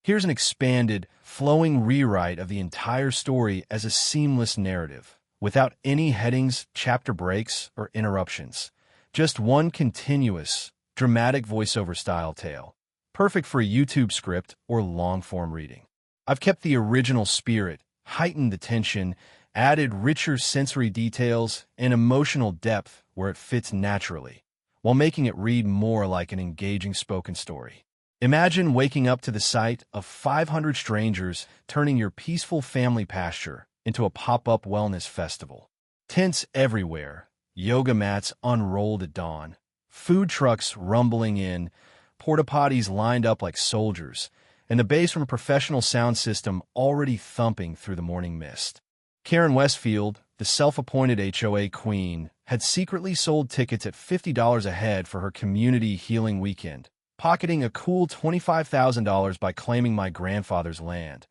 Here's an expanded, flowing rewrite of the entire story as a seamless narrative, without any headings, chapter breaks, or interruptions. Just one continuous, dramatic voiceover-style tale, perfect for a YouTube script or long-form reading. I've kept the original spirit, heightened the tension, added richer sensory details and emotional depth where it fits naturally, while making it read more like an engaging spoken story. Imagine waking up to the sight of 500 strangers turning your peaceful family pasture into a pop-up wellness festival. Tents everywhere, yoga mats unrolled at dawn, food trucks rumbling in, porta potties lined up like soldiers, and the bass from a professional sound system already thumping through the morning mist. Karen Westfield, the self-appointed HOA queen, had secretly sold tickets at $50 a head for her community healing weekend, pocketing a cool $25,000 by claiming my grandfather's land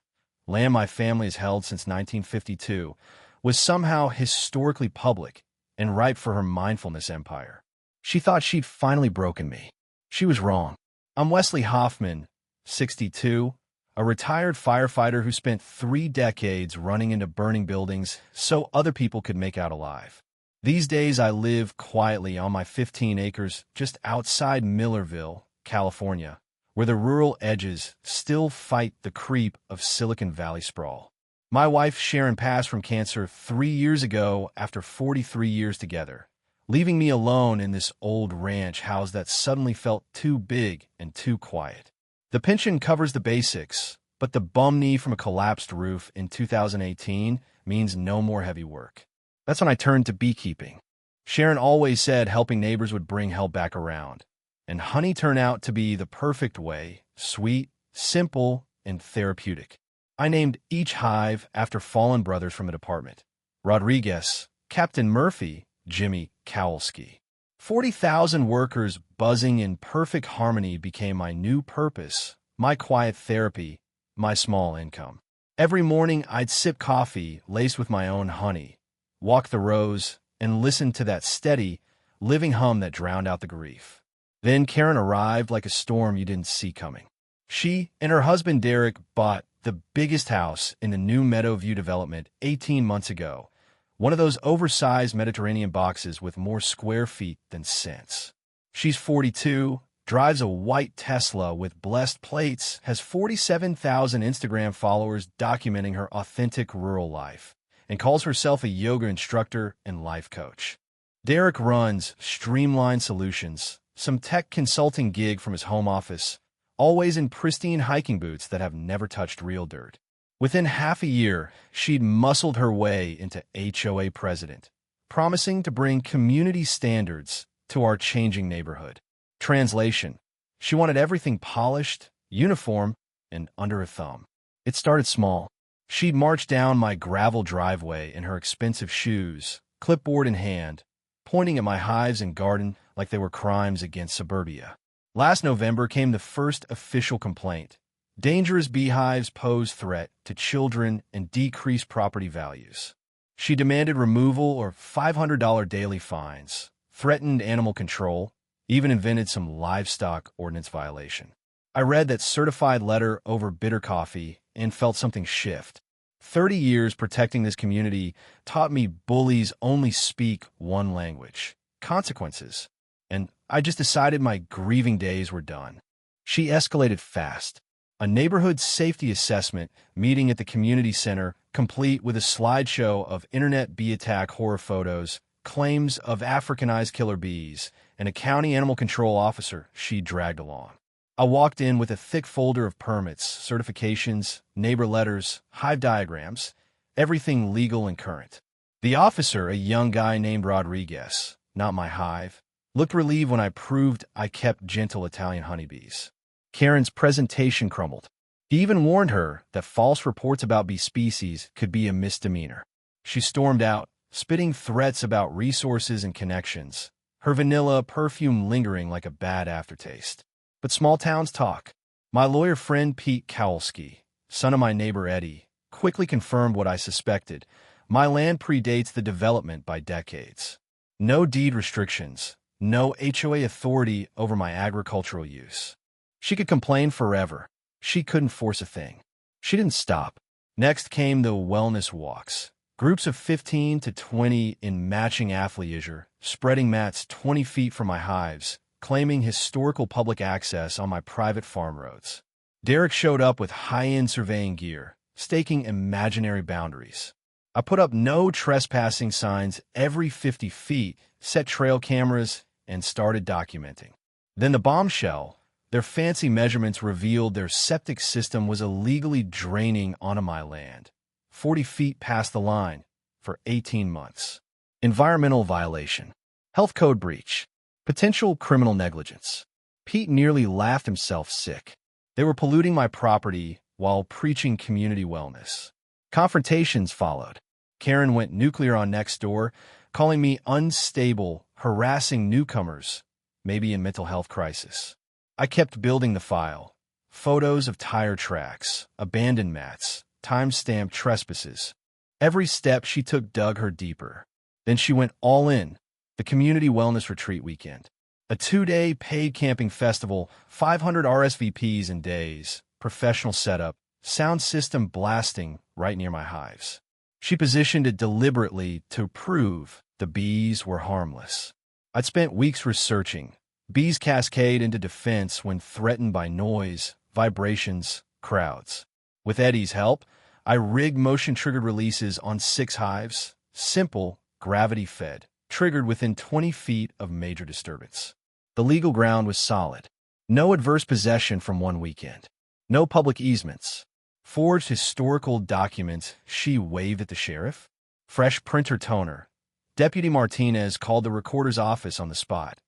my family has held since 1952, was somehow historically public and ripe for her mindfulness empire. She thought she'd finally broken me. She was wrong. I'm Wesley Hoffman, 62, a retired firefighter who spent 3 decades running into burning buildings so other people could make out alive. These days I live quietly on my 15 acres just outside Millerville, California, where the rural edges still fight the creep of Silicon Valley sprawl. My wife Sharon passed from cancer 3 years ago after 43 years together, leaving me alone in this old ranch house that suddenly felt too big and too quiet. The pension covers the basics, but the bum knee from a collapsed roof in 2018 means no more heavy work. That's when I turned to beekeeping. Sharon always said helping neighbors would bring help back around, and honey turned out to be the perfect way, sweet, simple, and therapeutic. I named each hive after fallen brothers from a department. Rodriguez, Captain Murphy, Jimmy Kowalski. 40,000 workers buzzing in perfect harmony became my new purpose, my quiet therapy, my small income. Every morning I'd sip coffee laced with my own honey, walk the rows, and listen to that steady, living hum that drowned out the grief. Then Karen arrived like a storm you didn't see coming. She and her husband Derek bought the biggest house in the new Meadowview development 18 months ago, one of those oversized Mediterranean boxes with more square feet than sense. She's 42, drives a white Tesla with blessed plates, has 47,000 Instagram followers documenting her authentic rural life, and calls herself a yoga instructor and life coach. Derek runs Streamline Solutions, some tech consulting gig from his home office, always in pristine hiking boots that have never touched real dirt. Within half a year, she'd muscled her way into HOA president, promising to bring community standards to our changing neighborhood. Translation: she wanted everything polished, uniform, and under her thumb. It started small. She'd march down my gravel driveway in her expensive shoes, clipboard in hand, pointing at my hives and garden like they were crimes against suburbia. Last November came the first official complaint. Dangerous beehives pose threat to children and decrease property values. She demanded removal or $500 daily fines, threatened animal control, even invented some livestock ordinance violation. I read that certified letter over bitter coffee and felt something shift. 30 years protecting this community taught me bullies only speak one language: consequences. And I just decided my grieving days were done. She escalated fast. A neighborhood safety assessment meeting at the community center, complete with a slideshow of internet bee attack horror photos, claims of Africanized killer bees, and a county animal control officer she dragged along. I walked in with a thick folder of permits, certifications, neighbor letters, hive diagrams, everything legal and current. The officer, a young guy named Rodriguez, not my hive, looked relieved when I proved I kept gentle Italian honeybees. Karen's presentation crumbled. He even warned her that false reports about bee species could be a misdemeanor. She stormed out, spitting threats about resources and connections, her vanilla perfume lingering like a bad aftertaste. But small towns talk. My lawyer friend Pete Kowalski, son of my neighbor Eddie, quickly confirmed what I suspected. My land predates the development by decades. No deed restrictions, no HOA authority over my agricultural use. She could complain forever. She couldn't force a thing. She didn't stop. Next came the wellness walks. Groups of 15 to 20 in matching athleisure, spreading mats 20 feet from my hives, claiming historical public access on my private farm roads. Derek showed up with high-end surveying gear, staking imaginary boundaries. I put up no trespassing signs every 50 feet, set trail cameras, and started documenting. Then the bombshell. Their fancy measurements revealed their septic system was illegally draining onto my land, 40 feet past the line, for 18 months. Environmental violation. Health code breach. Potential criminal negligence. Pete nearly laughed himself sick. They were polluting my property while preaching community wellness. Confrontations followed. Karen went nuclear on Nextdoor, calling me unstable, harassing newcomers, maybe in mental health crisis. I kept building the file. Photos of tire tracks, abandoned mats, time-stamped trespasses. Every step she took dug her deeper. Then she went all in. The Community Wellness Retreat weekend. A 2-day paid camping festival, 500 RSVPs in days, professional setup, sound system blasting right near my hives. She positioned it deliberately to prove the bees were harmless. I'd spent weeks researching. Bees cascade into defense when threatened by noise, vibrations, crowds. With Eddie's help, I rigged motion-triggered releases on 6 hives, simple, gravity-fed, triggered within 20 feet of major disturbance. The legal ground was solid. No adverse possession from one weekend. No public easements. Forged historical documents she waved at the sheriff. Fresh printer toner. Deputy Martinez called the recorder's office on the spot.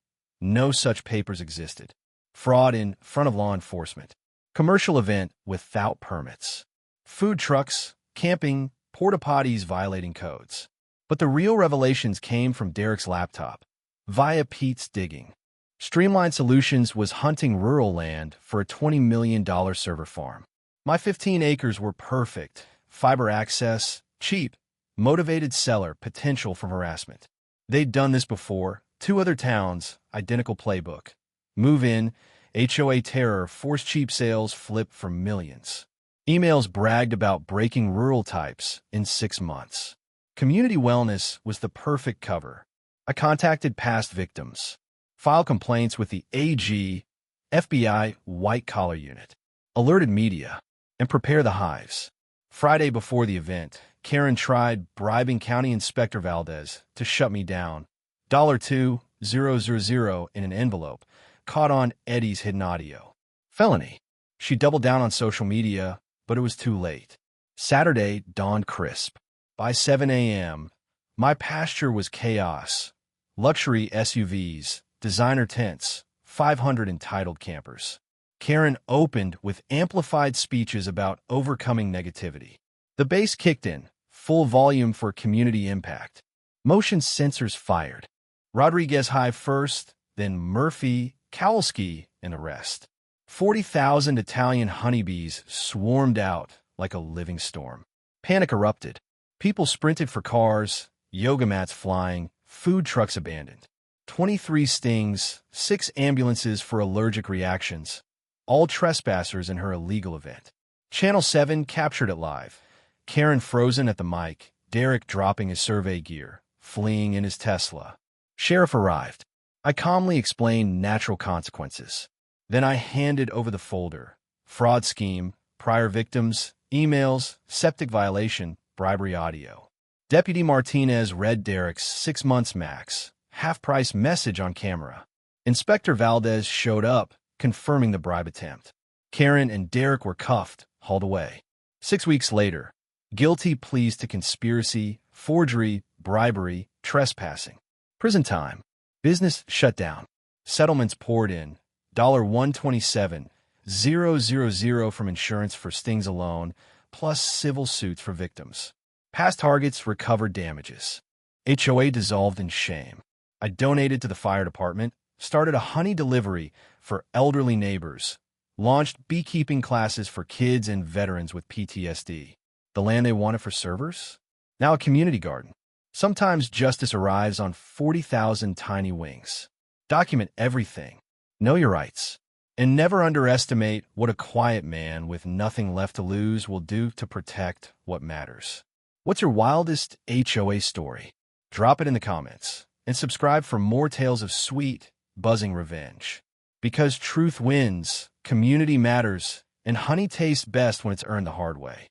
No such papers existed. Fraud in front of law enforcement. Commercial event without permits. Food trucks, camping, porta potties violating codes. But the real revelations came from Derek's laptop, via Pete's digging. Streamlined Solutions was hunting rural land for a $20 million server farm. My 15 acres were perfect. Fiber access, cheap, motivated seller, potential for harassment. They'd done this before. 2 other towns, identical playbook. Move in, HOA terror, forced cheap sales, flip for millions. Emails bragged about breaking rural types in 6 months. Community wellness was the perfect cover. I contacted past victims. Filed complaints with the AG, FBI white-collar unit. Alerted media. And prepare the hives. Friday before the event, Karen tried bribing County Inspector Valdez to shut me down. $2,000 in an envelope, caught on Eddie's hidden audio. Felony. She doubled down on social media, but it was too late. Saturday dawned crisp. By 7 a.m., my pasture was chaos. Luxury SUVs, designer tents, 500 entitled campers. Karen opened with amplified speeches about overcoming negativity. The bass kicked in, full volume for community impact. Motion sensors fired. Rodriguez Hive first, then Murphy, Kowalski, and the rest. 40,000 Italian honeybees swarmed out like a living storm. Panic erupted. People sprinted for cars, yoga mats flying, food trucks abandoned. 23 stings, 6 ambulances for allergic reactions. All trespassers in her illegal event. Channel 7 captured it live. Karen frozen at the mic, Derek dropping his survey gear, fleeing in his Tesla. Sheriff arrived. I calmly explained natural consequences. Then I handed over the folder. Fraud scheme, prior victims, emails, septic violation, bribery audio. Deputy Martinez read Derek's 6 months max, half-price message on camera. Inspector Valdez showed up, confirming the bribe attempt. Karen and Derek were cuffed, hauled away. 6 weeks later, guilty pleas to conspiracy, forgery, bribery, trespassing. Prison time. Business shut down. Settlements poured in. $127,000 from insurance for stings alone, plus civil suits for victims. Past targets recovered damages. HOA dissolved in shame. I donated to the fire department, started a honey delivery for elderly neighbors, launched beekeeping classes for kids and veterans with PTSD. The land they wanted for servers? Now a community garden. Sometimes justice arrives on 40,000 tiny wings. Document everything. Know your rights. And never underestimate what a quiet man with nothing left to lose will do to protect what matters. What's your wildest HOA story? Drop it in the comments, and subscribe for more tales of sweet, buzzing revenge. Because truth wins, community matters, and honey tastes best when it's earned the hard way.